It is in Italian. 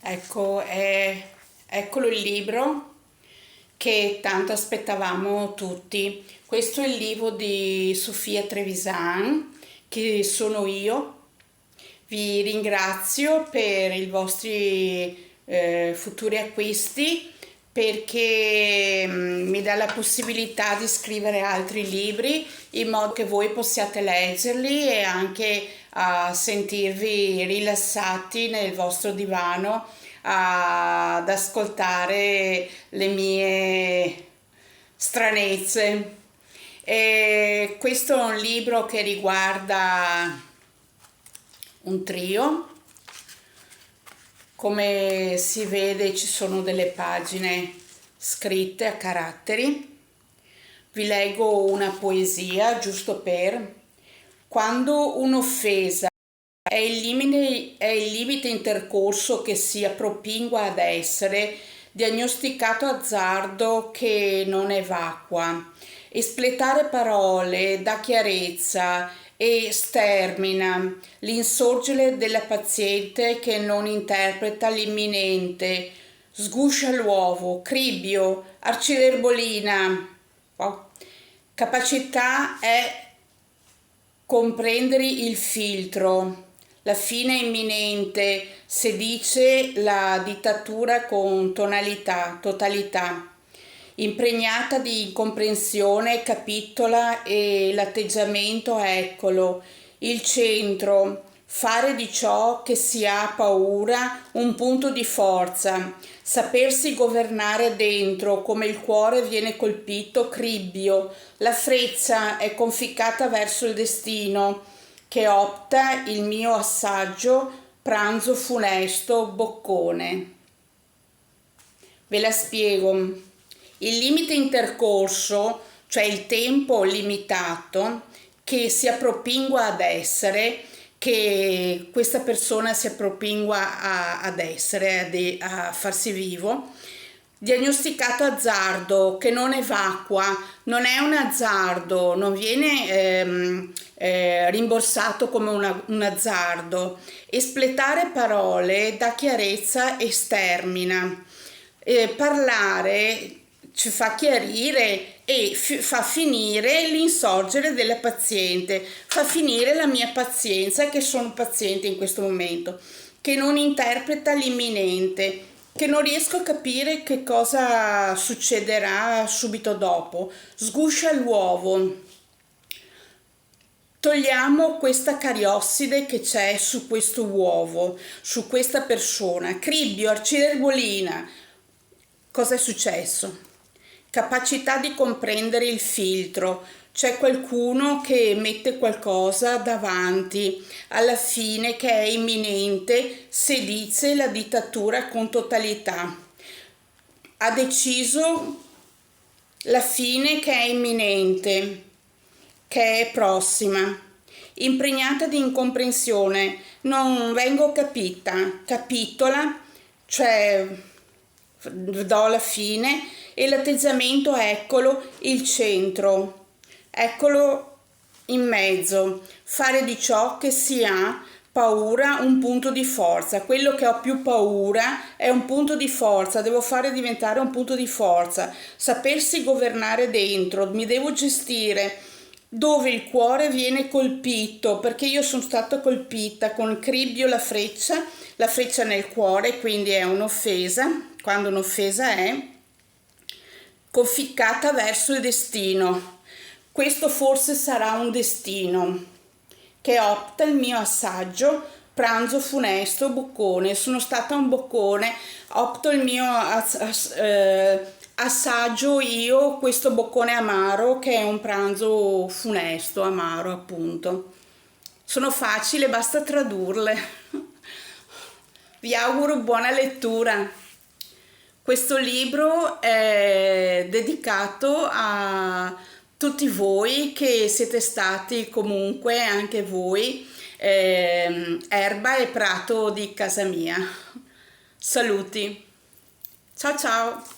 Ecco, eccolo il libro che tanto aspettavamo tutti. Questo è il libro di Sofia Trevisan, che sono io. Vi ringrazio per i vostri futuri acquisti perché mi dà la possibilità di scrivere altri libri in modo che voi possiate leggerli e anche sentirvi rilassati nel vostro divano ad ascoltare le mie stranezze. E questo è un libro che riguarda un trio. Come si vede ci sono delle pagine scritte a caratteri. Vi leggo una poesia giusto per: quando un'offesa è il limite intercorso che si appropingua ad essere, diagnosticato azzardo che non evacua. Espletare parole dà chiarezza e stermina l'insorgere della paziente che non interpreta l'imminente. Sguscia l'uovo, cribbio, arciderbolina. Wow. Capacità è comprendere il filtro, la fine imminente, se dice la dittatura con tonalità, totalità, impregnata di incomprensione, capitola e l'atteggiamento, eccolo, il centro, fare di ciò che si ha paura un punto di forza, sapersi governare dentro come il cuore viene colpito, cribbio, la freccia è conficcata verso il destino, che opta il mio assaggio, pranzo funesto, boccone. Ve la spiego. Il limite intercorso, cioè il tempo limitato che si appropingua ad essere, che questa persona si appropingua ad essere, a farsi vivo, diagnosticato azzardo che non evacua, non è un azzardo, non viene rimborsato come un azzardo. Espletare parole dà chiarezza e stermina. Parlare ci fa chiarire e fa finire l'insorgere della paziente, fa finire la mia pazienza, che sono paziente in questo momento, che non interpreta l'imminente, che non riesco a capire che cosa succederà subito dopo. Sguscia l'uovo. Togliamo questa cariosside che c'è su questo uovo, su questa persona. Cribbio, arciderbolina. Cosa è successo? Capacità di comprendere il filtro. C'è qualcuno che mette qualcosa davanti, alla fine che è imminente, se dice la dittatura con totalità. Ha deciso la fine che è imminente, che è prossima. Impregnata di incomprensione, non vengo capita, capitola, cioè do la fine, e l'atteggiamento, eccolo, il centro, eccolo in mezzo, fare di ciò che si ha paura un punto di forza. Quello che ho più paura è un punto di forza, devo fare diventare un punto di forza, sapersi governare dentro, mi devo gestire dove il cuore viene colpito, perché io sono stata colpita con il cribbio, la freccia nel cuore, quindi è un'offesa, quando un'offesa è conficcata verso il destino. Questo forse sarà un destino che opta il mio assaggio, pranzo funesto, boccone. Sono stata un boccone, opto il mio assaggio io questo boccone amaro, che è un pranzo funesto, amaro appunto. Sono facili, basta tradurle. Vi auguro buona lettura. Questo libro è dedicato a tutti voi che siete stati comunque, anche voi, erba e prato di casa mia. Saluti. Ciao ciao.